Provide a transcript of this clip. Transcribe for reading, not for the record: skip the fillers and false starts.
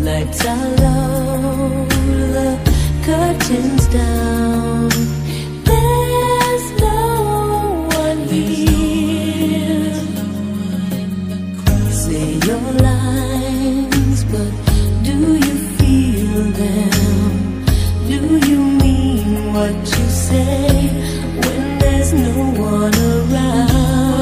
Lights are low, the curtains down. There's no one here. Say your lines, but do you feel them? Do you mean what you say when there's no one around?